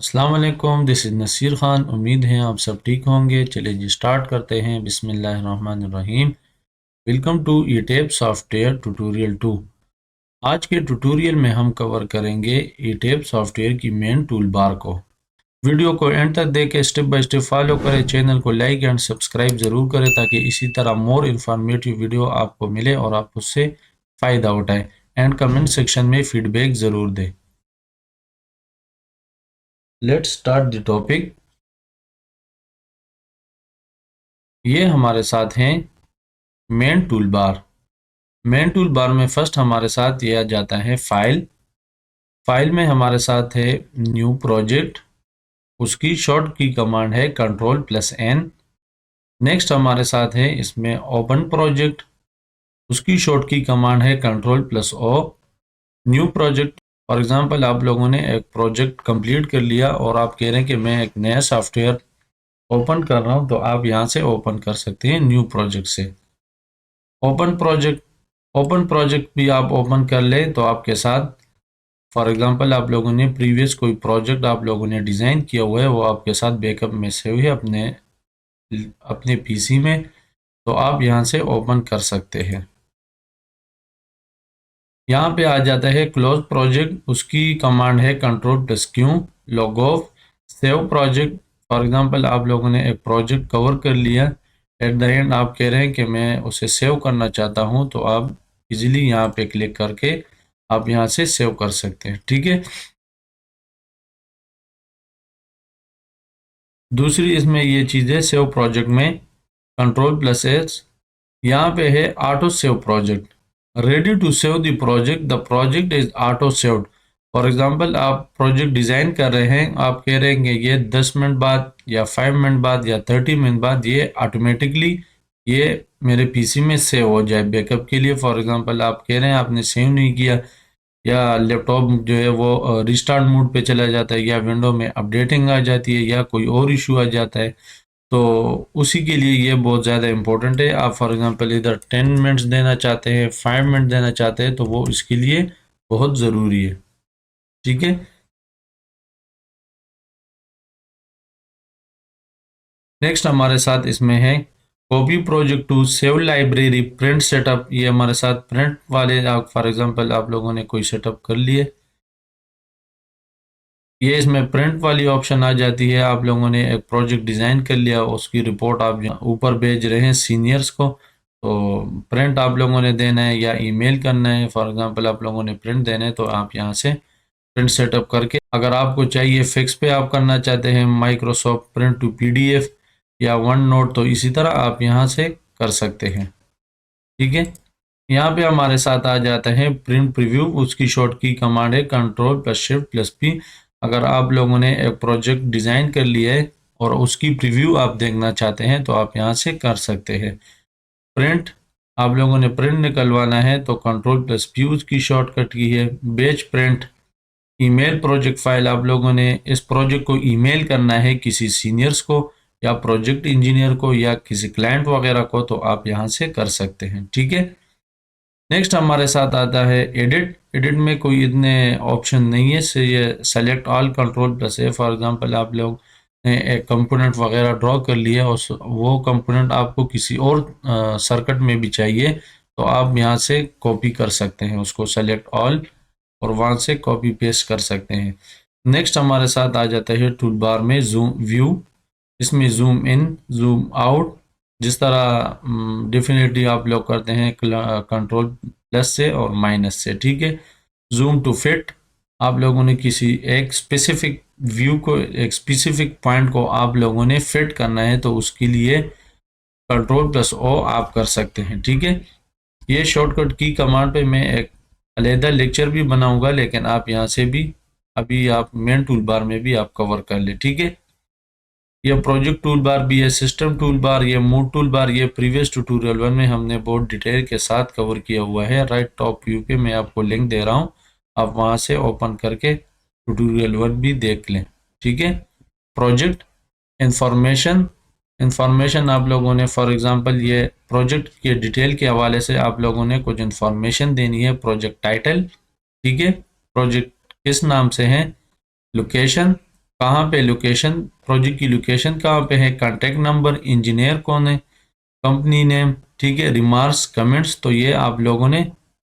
अस्सलाम वालेकुम, this is Naseer Khan. उम्मीद है आप सब ठीक होंगे। चलिए जी स्टार्ट करते हैं। बिस्मिल्लाहिर्रहमानिर्रहीम। Welcome to ETAP software tutorial 2। आज के ट्यूटोरियल में हम कवर करेंगे ईटेप सॉफ्टवेयर की मेन टूल बार को। वीडियो को एंड तक देखें, स्टेप बाय स्टेप फॉलो करें, चैनल को लाइक एंड सब्सक्राइब ज़रूर करें ताकि इसी तरह मोर इन्फॉर्मेटिव वीडियो आपको मिले और आप उससे फ़ायदा उठाएं। एंड कमेंट सेक्शन में फीडबैक ज़रूर दें। Let's start the topic. ये हमारे साथ हैं मेन टूल बार। मेन टूल बार में फर्स्ट हमारे साथ ये आ जाता है फाइल। फाइल में हमारे साथ है न्यू प्रोजेक्ट, उसकी शॉर्ट की कमांड है Ctrl+N। नेक्स्ट हमारे साथ है इसमें ओपन प्रोजेक्ट, उसकी शॉर्ट की कमांड है Ctrl+O। New project, for example आप लोगों ने एक प्रोजेक्ट कंप्लीट कर लिया और आप कह रहे हैं कि मैं एक नया सॉफ्टवेयर ओपन कर रहा हूं, तो आप यहां से ओपन कर सकते हैं न्यू प्रोजेक्ट से। ओपन प्रोजेक्ट, ओपन प्रोजेक्ट भी आप ओपन कर लें तो आपके साथ, फॉर एग्जांपल आप लोगों ने प्रीवियस कोई प्रोजेक्ट आप लोगों ने डिज़ाइन किया हुआ है, वो आपके साथ बैकअप में सेव है अपने अपने पीसी में, तो आप यहां से ओपन कर सकते हैं। यहाँ पे आ जाता है क्लोज प्रोजेक्ट, उसकी कमांड है Ctrl+Q। Log of. Save project, for example आप लोगों ने एक प्रोजेक्ट कवर कर लिया, एट द एंड आप कह रहे हैं कि मैं उसे सेव करना चाहता हूँ, तो आप इजीली यहाँ पे क्लिक करके आप यहाँ से सेव कर सकते हैं। ठीक है। दूसरी इसमें ये चीज़ है सेव प्रोजेक्ट में Ctrl+S, यहाँ पे है auto save project. Ready to save the project, the project is auto saved. For example आप प्रोजेक्ट डिज़ाइन कर रहे हैं, आप कह रहे हैं कि ये 10 मिनट बाद या 5 मिनट बाद या 30 मिनट बाद ये ऑटोमेटिकली ये मेरे पीसी में सेव हो जाए बैकअप के लिए। फॉर एग्जांपल आप कह रहे हैं आपने सेव नहीं किया, या लैपटॉप जो है वो रिस्टार्ट मोड पे चला जाता है, या विंडो में अपडेटिंग आ जाती है, या कोई और इशू आ जाता है, तो उसी के लिए ये बहुत ज़्यादा इम्पोर्टेंट है। आप फॉर एग्जांपल इधर 10 मिनट्स देना चाहते हैं, 5 मिनट देना चाहते हैं, तो वो इसके लिए बहुत ज़रूरी है। ठीक है। नेक्स्ट हमारे साथ इसमें है copy project to save library print setup. ये हमारे साथ प्रिंट वाले, आप फॉर एग्जांपल आप लोगों ने कोई सेटअप कर लिए, ये इसमें प्रिंट वाली ऑप्शन आ जाती है। आप लोगों ने एक प्रोजेक्ट डिज़ाइन कर लिया, उसकी रिपोर्ट आप ऊपर भेज रहे हैं सीनियर्स को, तो प्रिंट आप लोगों ने देना है या ईमेल करना है। फॉर एग्जांपल आप लोगों ने प्रिंट देना है, तो आप यहाँ से प्रिंट सेटअप करके, अगर आपको चाहिए फिक्स पे आप करना चाहते हैं माइक्रोसॉफ्ट प्रिंट टू पीडीएफ या वन नोट, तो इसी तरह आप यहाँ से कर सकते हैं। ठीक है। यहाँ पे हमारे साथ आ जाता है प्रिंट प्रीव्यू, उसकी शॉर्ट की कमांड है Ctrl+Shift+P। अगर आप लोगों ने एक प्रोजेक्ट डिज़ाइन कर लिया है और उसकी प्रीव्यू आप देखना चाहते हैं, तो आप यहाँ से कर सकते हैं। प्रिंट, आप लोगों ने प्रिंट निकलवाना है तो Ctrl+P उसकी शॉर्टकट की है। Batch print, email project file, आप लोगों ने इस प्रोजेक्ट को ईमेल करना है किसी सीनियर्स को या प्रोजेक्ट इंजीनियर को या किसी क्लाइंट वगैरह को, तो आप यहाँ से कर सकते हैं। ठीक है। नेक्स्ट हमारे साथ आता है एडिट। एडिट में कोई इतने ऑप्शन नहीं है, से ये select all Ctrl+A। For example आप लोग ने एक कंपोनेंट वगैरह ड्रॉ कर लिया और वो कंपोनेंट आपको किसी और सर्किट में भी चाहिए, तो आप यहाँ से कॉपी कर सकते हैं उसको, सेलेक्ट ऑल, और वहाँ से कॉपी पेस्ट कर सकते हैं। नेक्स्ट हमारे साथ आ जाता है टूल बार में जूम व्यू। इसमें जूम इन, जूम आउट, जिस तरह डेफिनेटली आप लोग करते हैं Ctrl+ से और माइनस से। ठीक है। जूम टू फिट, आप लोगों ने किसी एक स्पेसिफिक व्यू को, एक स्पेसिफिक पॉइंट को आप लोगों ने फिट करना है, तो उसके लिए Ctrl+O आप कर सकते हैं। ठीक है। ये शॉर्टकट की कमांड पे मैं एक अलहदा लेक्चर भी बनाऊंगा, लेकिन आप यहाँ से भी अभी आप मेन टूल बार में भी आप कवर कर ले। ठीक है। ये प्रोजेक्ट टूल बार भी है, सिस्टम टूल बार, ये मूड टूल बार, ये प्रीवियस ट्यूटोरियल 1 में हमने बहुत डिटेल के साथ कवर किया हुआ है। राइट टॉप व्यू पे मैं आपको लिंक दे रहा हूँ, आप वहाँ से ओपन करके ट्यूटोरियल 1 भी देख लें। ठीक है। प्रोजेक्ट इंफॉर्मेशन, इंफॉर्मेशन आप लोगों ने, फॉर एग्जांपल ये प्रोजेक्ट के डिटेल के हवाले से आप लोगों ने कुछ इंफॉर्मेशन देनी है। प्रोजेक्ट टाइटल, ठीक है, प्रोजेक्ट किस नाम से है, लोकेशन, कहाँ पे लोकेशन, प्रोजेक्ट की लोकेशन कहाँ पे है, कॉन्टेक्ट नंबर, इंजीनियर कौन है, कंपनी नेम, ठीक है, रिमार्क्स, कमेंट्स, तो ये आप लोगों ने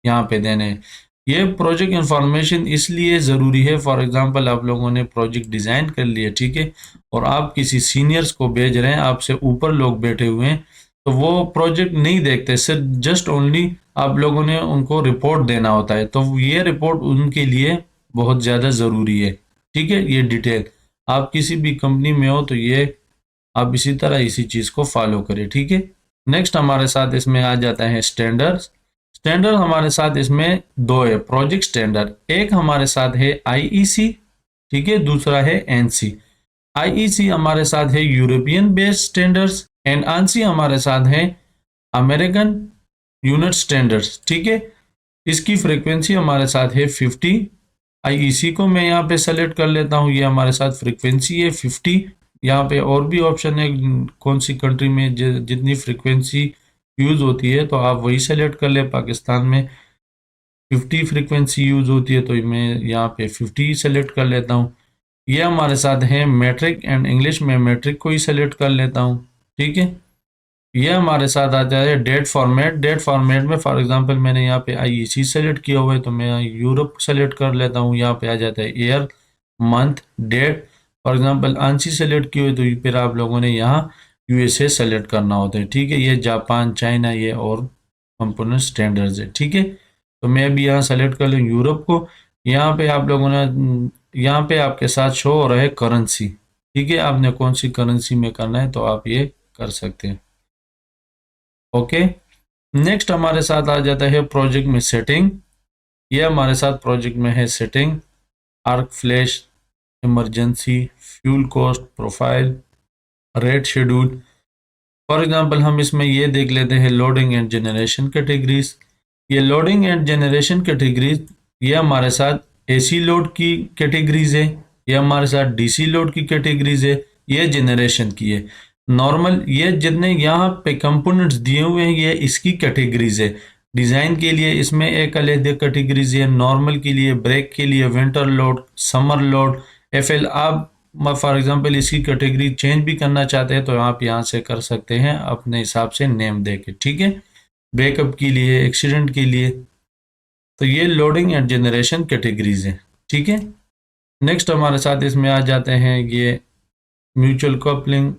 यहाँ पे देने हैं। ये प्रोजेक्ट इंफॉर्मेशन इसलिए ज़रूरी है, फॉर एग्जांपल आप लोगों ने प्रोजेक्ट डिज़ाइन कर लिया, ठीक है, और आप किसी सीनियर्स को भेज रहे हैं, आपसे ऊपर लोग बैठे हुए हैं, तो वो प्रोजेक्ट नहीं देखते, सिर्फ जस्ट ओनली आप लोगों ने उनको रिपोर्ट देना होता है, तो ये रिपोर्ट उनके लिए बहुत ज़्यादा ज़रूरी है, ठीक है। ये डिटेल आप किसी भी कंपनी में हो तो ये आप इसी तरह इसी चीज़ को फॉलो करें, ठीक है। नेक्स्ट हमारे साथ इसमें आ जाता है स्टैंडर्ड। स्टैंडर्ड हमारे साथ इसमें दो है, प्रोजेक्ट स्टैंडर्ड, एक हमारे साथ है आईईसी, ठीक है, दूसरा है एनसी। आईईसी हमारे साथ है European based standards and NC हमारे साथ है अमेरिकन यूनिट स्टैंडर्ड्स, ठीक है। इसकी फ्रीक्वेंसी हमारे साथ है 50। आईईसी को मैं यहाँ पे सेलेक्ट कर लेता हूँ, ये हमारे साथ फ्रीक्वेंसी है 50। यहाँ पे और भी ऑप्शन है, कौन सी कंट्री में जितनी फ्रीक्वेंसी यूज़ होती है तो आप वही सेलेक्ट कर ले। पाकिस्तान में 50 फ्रीक्वेंसी यूज़ होती है तो मैं यहाँ पे 50 सेलेक्ट कर लेता हूँ। ये हमारे साथ है मैट्रिक एंड इंग्लिश में मैट्रिक को ही सेलेक्ट कर लेता हूँ, ठीक है। ये हमारे साथ आ जाए डेट फॉर्मेट। डेट फॉर्मेट में फॉर एग्जांपल मैंने यहाँ पे आईईसी सेलेक्ट किया हुआ है तो मैं यूरोप सेलेक्ट कर लेता हूँ। यहाँ पे आ जाता है year, month, date. For example आंसी सेलेक्ट की हुई तो फिर आप लोगों ने यहाँ यूएसए सेलेक्ट करना होता है, ठीक है। ये जापान, चाइना, ये और कंपोनेंट स्टैंडर्ड्स है, ठीक है। तो मैं भी यहाँ सेलेक्ट कर लूँ यूरोप को। यहाँ पे आप लोगों ने, यहाँ पे आपके साथ शो हो रहा है करेंसी, ठीक है, आपने कौन सी करेंसी में करना है तो आप ये कर सकते हैं, ओके। नेक्स्ट हमारे साथ आ जाता है प्रोजेक्ट में सेटिंग। ये हमारे साथ प्रोजेक्ट में है setting, arc flash, emergency, fuel cost, profile, rate schedule. For example हम इसमें ये देख लेते हैं लोडिंग एंड जनरेशन कैटेगरीज। ये लोडिंग एंड जनरेशन कैटेगरीज ये हमारे साथ एसी लोड की कैटेगरीज है, ये हमारे साथ डीसी लोड की कैटेगरीज है, ये जनरेशन की है। नॉर्मल ये जितने यहाँ पे कंपोनेंट्स दिए हुए हैं ये इसकी कैटेगरीज है। डिज़ाइन के लिए इसमें एक अलग कैटेगरीज है, नॉर्मल के लिए, ब्रेक के लिए, winter load, summer load, FL. आप फॉर एग्जांपल इसकी कैटेगरी चेंज भी करना चाहते हैं तो आप यहाँ से कर सकते हैं अपने हिसाब से नेम देके, ठीक है। बैकअप के लिए, एक्सीडेंट के लिए, तो ये लोडिंग एंड जनरेशन कैटेगरीज है, ठीक है। नेक्स्ट हमारे साथ इसमें आ जाते हैं ये mutual coupling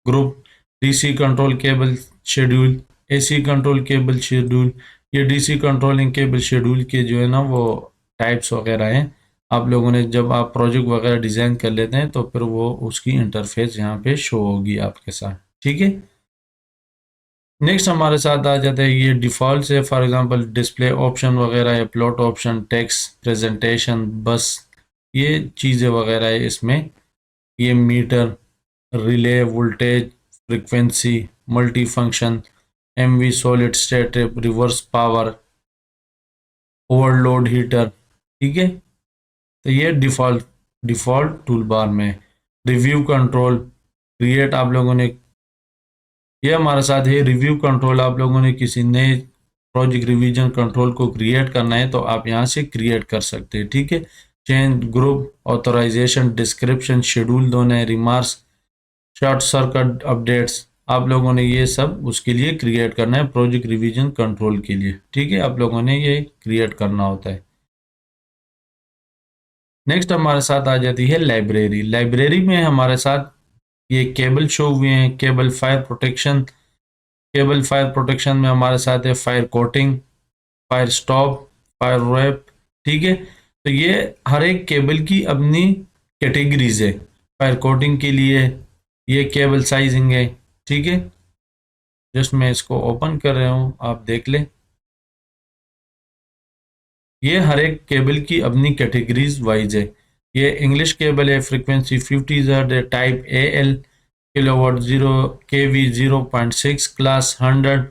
group, DC control cable schedule, AC control cable schedule. ये डीसी कंट्रोलिंग केबल शेड्यूल के जो है ना वो टाइप्स वगैरह हैं। आप लोगों ने जब आप प्रोजेक्ट वगैरह डिज़ाइन कर लेते हैं तो फिर वो उसकी इंटरफेस यहाँ पे शो होगी आपके साथ, ठीक है। नेक्स्ट हमारे साथ आ जाता है ये डिफ़ॉल्ट से, फॉर एग्जांपल डिस्प्ले ऑप्शन वगैरह है, प्लॉट ऑप्शन, टेक्स्ट, प्रेजेंटेशन, बस, ये चीज़ें वगैरह है इसमें। ये meter, relay, voltage, frequency, multi function, MV, solid state, reverse power, overload heater, ठीक है। तो ये डिफ़ॉल्ट टूल बार में। रिव्यू कंट्रोल, क्रिएट आप लोगों ने, ये हमारे साथ है रिव्यू कंट्रोल। आप लोगों ने किसी नए प्रोजेक्ट रिवीजन कंट्रोल को क्रिएट करना है तो आप यहाँ से क्रिएट कर सकते हैं, ठीक है। Change group, authorisation, description, schedule दोनों है, रिमार्क्स, शॉर्ट सर्किट अपडेट्स, आप लोगों ने ये सब उसके लिए क्रिएट करना है प्रोजेक्ट रिवीजन कंट्रोल के लिए, ठीक है। आप लोगों ने ये क्रिएट करना होता है। नेक्स्ट हमारे साथ आ जाती है लाइब्रेरी। लाइब्रेरी में हमारे साथ ये केबल शो हुए हैं, cable fire protection. Cable fire protection में हमारे साथ है fire coating, fire stop, fire wrap, ठीक है। तो ये हर एक केबल की अपनी कैटेगरीज है। फायर कोटिंग के लिए ये केबल साइजिंग है, ठीक है। जस्ट मैं इसको ओपन कर रहा हूँ, आप देख लें। ये हर एक केबल की अपनी कैटेगरीज वाइज है। ये इंग्लिश केबल है, फ्रीक्वेंसी 50 हर्ट्ज है, टाइप एल, किलोवाट 0 केवी 0.6, क्लास 100,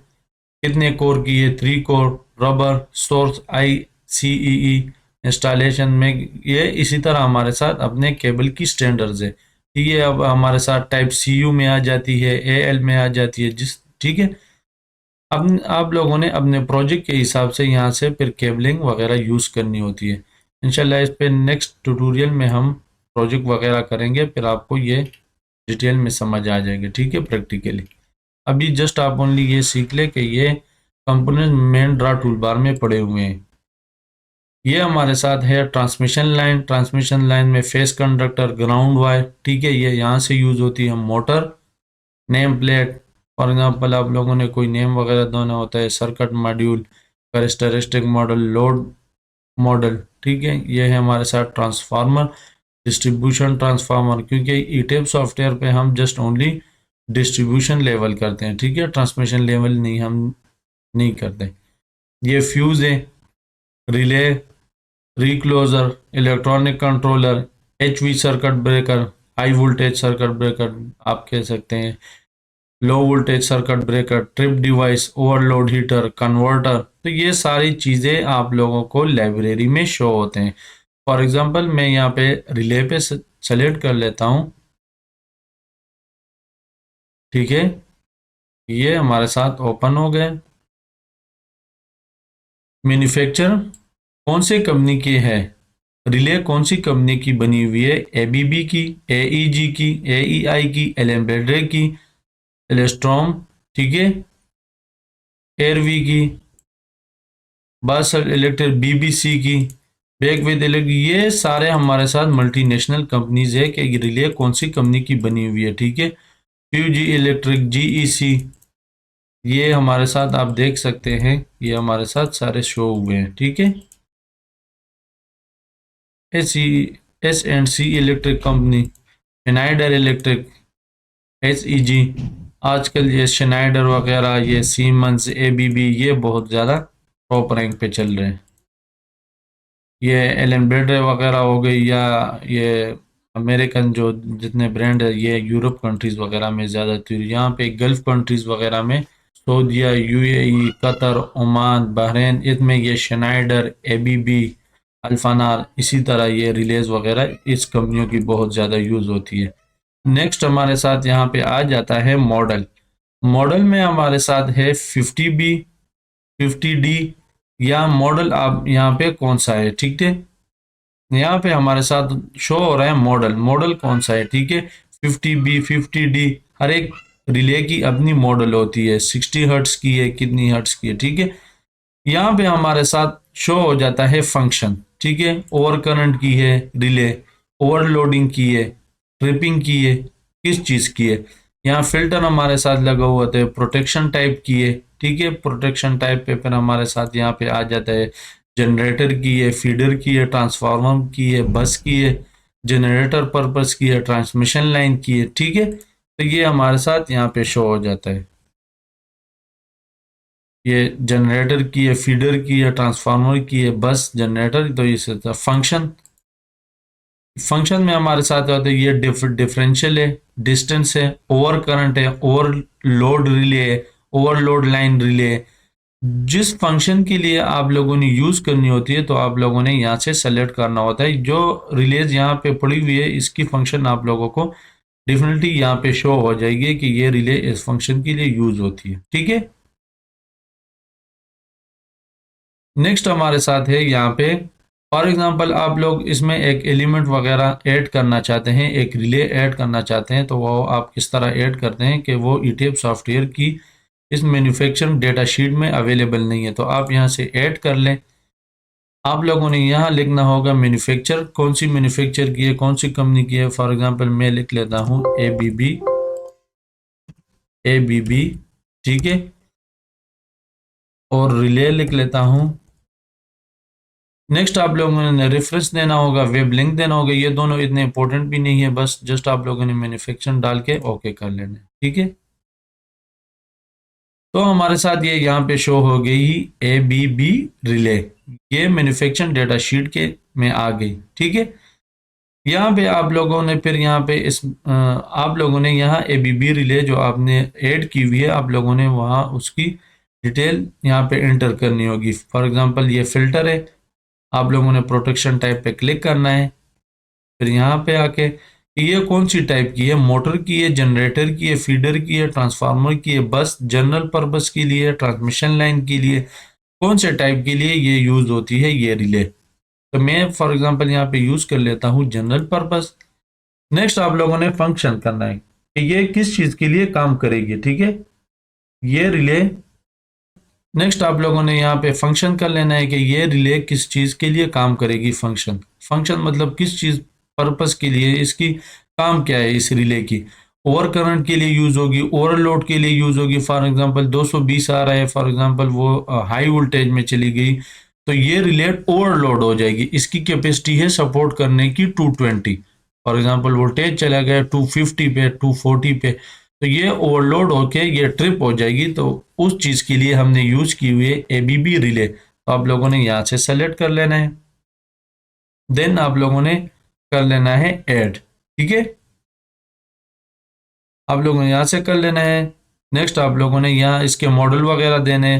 कितने कोर की है, 3 core, rubber, source IEEE, installation में ये इसी तरह हमारे साथ अपने केबल की स्टैंडर्ड्स है, ठीक है। अब हमारे साथ टाइप CU में आ जाती है, AL में आ जाती है, जिस, ठीक है। अब आप लोगों ने अपने प्रोजेक्ट के हिसाब से यहाँ से फिर केबलिंग वगैरह यूज़ करनी होती है। इंशाल्लाह इस पे नेक्स्ट ट्यूटोरियल में हम प्रोजेक्ट वगैरह करेंगे फिर आपको ये डिटेल में समझ आ जाएंगे, ठीक है, प्रैक्टिकली। अभी जस्ट आप ओनली ये सीख ले कि ये component main draw tool bar में पड़े हुए हैं। ये हमारे साथ है ट्रांसमिशन लाइन। ट्रांसमिशन लाइन में फेस कंडक्टर, ग्राउंड वायर, ठीक है, ये यहाँ से यूज होती है। Motor, name plate, for example आप लोगों ने कोई नेम वगैरह देना होता है, circuit module, characteristic model, load model, ठीक है। ये है हमारे साथ ट्रांसफार्मर, डिस्ट्रीब्यूशन ट्रांसफार्मर, क्योंकि ईटेप सॉफ्टवेयर पे हम जस्ट ओनली डिस्ट्रीब्यूशन लेवल करते हैं, ठीक है, ट्रांसमिशन लेवल नहीं हम नहीं करते। ये फ्यूज है, relay, recloser, electronic controller, HV circuit breaker, high voltage circuit breaker आप कह सकते हैं, low voltage circuit breaker, trip device, overload heater, converter. तो ये सारी चीज़ें आप लोगों को लाइब्रेरी में शो होते हैं। फॉर एग्जांपल मैं यहाँ पे रिले पे सेलेक्ट कर लेता हूँ, ठीक है, ये हमारे साथ ओपन हो गए। मैन्युफैक्चर कौन से कंपनी की है, रिले कौन सी कंपनी की बनी हुई है, एबीबी की, एईजी की, एईआई की, एलेम्बेड्रे की, एलेस्ट्रॉम, ठीक है, एयरवी की, बस इलेक्ट्रिक, बीबीसी की, बैक विद इलेक्ट्रिक। ये सारे हमारे साथ मल्टीनेशनल कंपनीज है कि रिले कौन सी कंपनी की बनी हुई है, ठीक है। फ्यूजी इलेक्ट्रिक, जीईसी, ये हमारे साथ आप देख सकते हैं, ये हमारे साथ सारे शो हुए हैं, ठीक है। S and C electric company, Schneider electric, SEG, आजकल ये शनाइडर वगैरह, ये सीमंस, एबीबी, ये बहुत ज़्यादा टॉप रैंक पे चल रहे हैं। ये एलेम्ब्रेडर वगैरह हो गई, या ये अमेरिकन जो जितने ब्रांड है, ये यूरोप कंट्रीज़ वगैरह में ज़्यादातर, यहाँ पे गल्फ़ कंट्रीज़ वगैरह में सऊदीया, यूएई, कतर, ओमान, बहरीन, इसमें ये शनाइडर, एबीबी, अल्फानार, इसी तरह ये रिलेज वगैरह इस कंपनियों की बहुत ज़्यादा यूज़ होती है। नेक्स्ट हमारे साथ यहाँ पे आ जाता है मॉडल। मॉडल में हमारे साथ है 50B, 50D, या मॉडल आप यहाँ पे कौन सा है, ठीक है। यहाँ पे हमारे साथ शो हो रहा है मॉडल, मॉडल कौन सा है, ठीक है। 50B, 50D, हर एक रिले की अपनी मॉडल होती है, 60 हर्ट्स की है, कितनी हर्ट्स की है, ठीक है। यहाँ पे हमारे साथ शो हो जाता है फंक्शन, ठीक है, ओवर करंट की है रिले, ओवरलोडिंग की है, ट्रिपिंग की है, किस चीज़ की है। यहाँ फिल्टर हमारे साथ लगा हुआ था, प्रोटेक्शन टाइप की है, ठीक है। प्रोटेक्शन टाइप पे फिर हमारे साथ यहाँ पे आ जाता है जनरेटर की है, फीडर की है, ट्रांसफार्मर की है, बस की है, जनरेटर पर्पस की है, ट्रांसमिशन लाइन की है, ठीक है। तो ये हमारे साथ यहाँ पे शो हो जाता है, ये जनरेटर की है, फीडर की है, ट्रांसफार्मर की है, बस, जनरेटर। तो ये फंक्शन, फंक्शन में हमारे साथ होते हैं, ये डिफरेंशियल है, डिस्टेंस है, ओवर करंट है, ओवरलोड रिले है, ओवरलोड लाइन रिले है। जिस फंक्शन के लिए आप लोगों ने यूज करनी होती है तो आप लोगों ने यहाँ से सेलेक्ट करना होता है। जो रिलेज यहाँ पे पड़ी हुई है इसकी फंक्शन आप लोगों को डेफिनेटली यहाँ पे शो हो जाएगी कि ये रिले इस फंक्शन के लिए यूज होती है, ठीक है। नेक्स्ट हमारे साथ है यहाँ पे, फॉर एग्जांपल आप लोग इसमें एक एलिमेंट वगैरह ऐड करना चाहते हैं, एक रिले ऐड करना चाहते हैं, तो वो आप किस तरह ऐड करते हैं कि वो ईटेप सॉफ्टवेयर की इस मैन्युफैक्चरिंग डेटा शीट में अवेलेबल नहीं है। तो आप यहाँ से ऐड कर लें। आप लोगों ने यहाँ लिखना होगा मैन्युफैक्चर, कौन सी मैन्युफैक्चर की है, कौन सी कंपनी की है। फॉर एग्जांपल मैं लिख लेता हूँ एबीबी, एबीबी, ठीक है, और रिले लिख लेता हूँ। नेक्स्ट आप लोगों ने रेफरेंस देना होगा, वेब लिंक देना होगा। ये दोनों इतने इंपॉर्टेंट भी नहीं है, बस जस्ट आप लोगों ने मैन्युफैक्चर डाल के ओके कर लेना, ठीक है। तो हमारे साथ ये यहाँ पे शो हो गई ए बी बी रिले, ये मैन्युफैक्चर डेटा शीट के में आ गई, ठीक है। यहाँ पे आप लोगों ने फिर यहाँ पे आप लोगों ने यहाँ ए बी बी रिले जो आपने ऐड की हुई है, आप लोगों ने वहाँ उसकी डिटेल यहाँ पे एंटर करनी होगी। फॉर एग्जांपल ये फिल्टर है, आप लोगों ने प्रोटेक्शन टाइप पे क्लिक करना है। फिर यहाँ पे आके ये कौन सी टाइप की है, मोटर की है, जनरेटर की है, फीडर की है, ट्रांसफार्मर की है, बस, जनरल पर्पस के लिए, ट्रांसमिशन लाइन के लिए, कौन से टाइप के लिए ये यूज होती है ये रिले। तो मैं फॉर एग्जांपल यहाँ पे यूज कर लेता हूँ जनरल पर्पस। नेक्स्ट आप लोगों ने फंक्शन करना है कि ये किस चीज के लिए काम करेगी, ठीक है, ये रिले। नेक्स्ट आप लोगों ने यहाँ पे फंक्शन कर लेना है कि ये रिले किस चीज के लिए काम करेगी। फंक्शन फंक्शन मतलब किस चीज पर्पस के लिए इसकी काम क्या है इस रिले की। ओवर करंट के लिए यूज होगी, ओवरलोड के लिए यूज होगी। फॉर एग्जांपल 220 आ रहा है, फॉर एग्जांपल वो हाई वोल्टेज में चली गई तो ये रिले ओवरलोड हो जाएगी। इसकी कैपेसिटी है सपोर्ट करने की 220। फॉर एग्जांपल वोल्टेज चला गया 250 पे, 240 पे, तो ये ओवरलोड होके ये ट्रिप हो जाएगी। तो उस चीज के लिए हमने यूज की हुई है एबीबी रिले। तो आप लोगों ने यहाँ से सेलेक्ट कर लेना है, देन आप लोगों ने कर लेना है ऐड, ठीक है, आप लोगों ने यहाँ से कर लेना है। नेक्स्ट आप लोगों ने यहाँ इसके मॉडल वगैरह देने,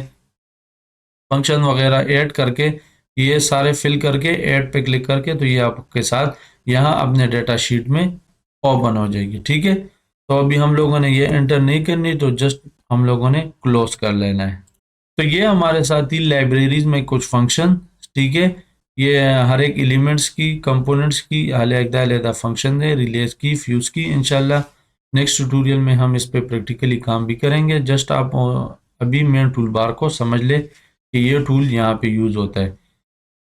फंक्शन वगैरह ऐड करके ये सारे फिल करके ऐड पे क्लिक करके तो ये आपके साथ यहाँ अपने डेटा शीट में ओपन हो जाएगी, ठीक है। तो अभी हम लोगों ने ये एंटर नहीं करनी, तो जस्ट हम लोगों ने क्लोज कर लेना है। तो ये हमारे साथ ही लाइब्रेरीज में कुछ फंक्शन, ठीक है, ये हर एक एलिमेंट्स की कंपोनेंट्स की अलग-अलग फंक्शन है, रिलेज की, फ्यूज की। इंशाल्लाह नेक्स्ट ट्यूटोरियल में हम इस पे प्रैक्टिकली काम भी करेंगे। जस्ट आप अभी मेन टूल बार को समझ ले कि ये टूल यहाँ पे यूज होता है।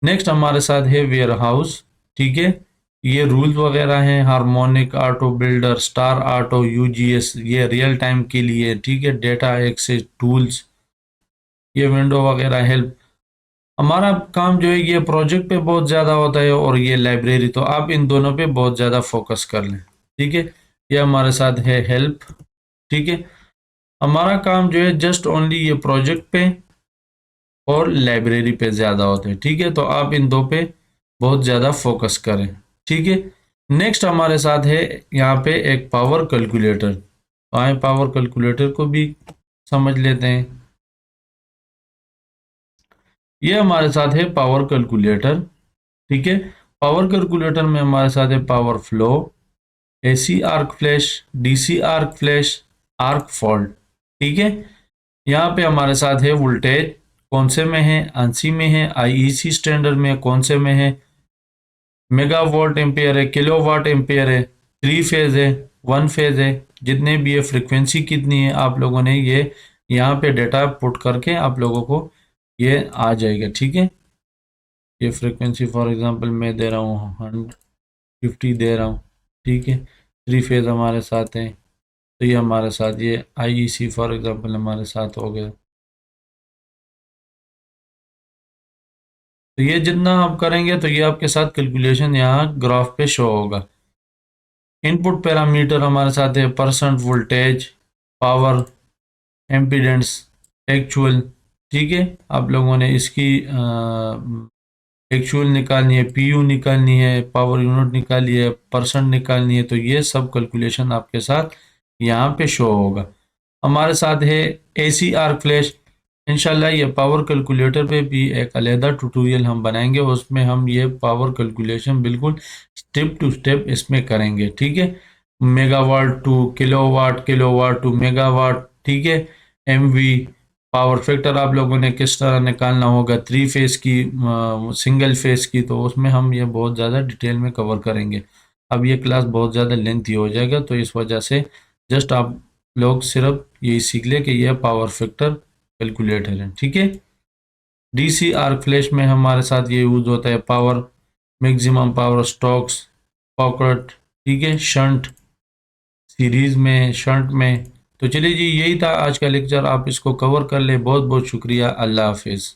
नेक्स्ट हमारे साथ है वेयर हाउस, ठीक है, ये रूल्स वगैरह हैं, harmonic, auto builder, star auto, UGS, ये रियल टाइम के लिए, ठीक है, डेटा एक्सेस टूल्स, ये विंडो वगैरह हेल्प। हमारा काम जो है ये प्रोजेक्ट पे बहुत ज़्यादा होता है और ये लाइब्रेरी, तो आप इन दोनों पे बहुत ज़्यादा फोकस कर लें, ठीक है। ये हमारे साथ है हेल्प, ठीक है। हमारा काम जो है जस्ट ओनली ये प्रोजेक्ट पे और लाइब्रेरी पे ज़्यादा होते हैं, ठीक है। तो आप इन दो पे बहुत ज़्यादा फोकस करें, ठीक है। नेक्स्ट हमारे साथ है यहाँ पे एक पावर कैलकुलेटर। तो आए पावर कैलकुलेटर को भी समझ लेते हैं। ये हमारे साथ है पावर कैलकुलेटर, ठीक है। पावर कैलकुलेटर में हमारे साथ है power flow, AC arc flash, DC arc flash, arc fault, ठीक है। यहाँ पे हमारे साथ है वोल्टेज, कौन से में है, आंसी में है, आईईसी स्टैंडर्ड में कौन से में है, मेगावाट एम्पेयर है, किलोवाट एम्पेयर है, थ्री फेज है, वन फेज है, जितने भी है, फ्रीक्वेंसी कितनी है, आप लोगों ने ये यहाँ पे डेटा पुट करके आप लोगों को ये आ जाएगा, ठीक है। ये फ्रीक्वेंसी फॉर एग्जांपल मैं दे रहा हूँ 150 दे रहा हूँ, ठीक है। थ्री फेज हमारे साथ है, तो ये हमारे साथ ये आईईसी फॉर एग्जांपल हमारे साथ हो गया। तो ये जितना आप करेंगे तो ये आपके साथ कैलकुलेशन यहाँ ग्राफ पे शो होगा। इनपुट पैरामीटर हमारे साथ है परसेंट वोल्टेज, पावर, एम्पीडेंस, एक्चुअल, ठीक है। आप लोगों ने इसकी एक्चुअल निकालनी है, पीयू निकालनी है, पावर यूनिट निकाली है, परसेंट निकालनी है, तो ये सब कैलकुलेशन आपके साथ यहाँ पे शो होगा। हमारे साथ है एसी आर्क फ्लैश। इंशाल्लाह ये पावर कैलकुलेटर पे भी एक अलहदा ट्यूटोरियल हम बनाएंगे, उसमें हम ये पावर कैलकुलेशन बिल्कुल स्टेप टू स्टेप इसमें करेंगे, ठीक है। Megawatt to kilowatt, kilowatt to megawatt, ठीक है। एमवी, पावर फैक्टर आप लोगों ने किस तरह निकालना होगा, थ्री फेज की, सिंगल फेज की, तो उसमें हम ये बहुत ज़्यादा डिटेल में कवर करेंगे। अब ये क्लास बहुत ज़्यादा लेंथी हो जाएगा, तो इस वजह से जस्ट आप लोग सिर्फ यही सीख ले कि यह पावर फैक्टर कैलकुलेटर है, ठीक है। डीसी आर्क फ्लैश में हमारे साथ ये यूज होता है power, maximum power stocks, pocket, ठीक है, शंट, सीरीज में, शंट में। तो चलिए जी, यही था आज का लेक्चर, आप इसको कवर कर ले। बहुत बहुत शुक्रिया, अल्लाह हाफिज़।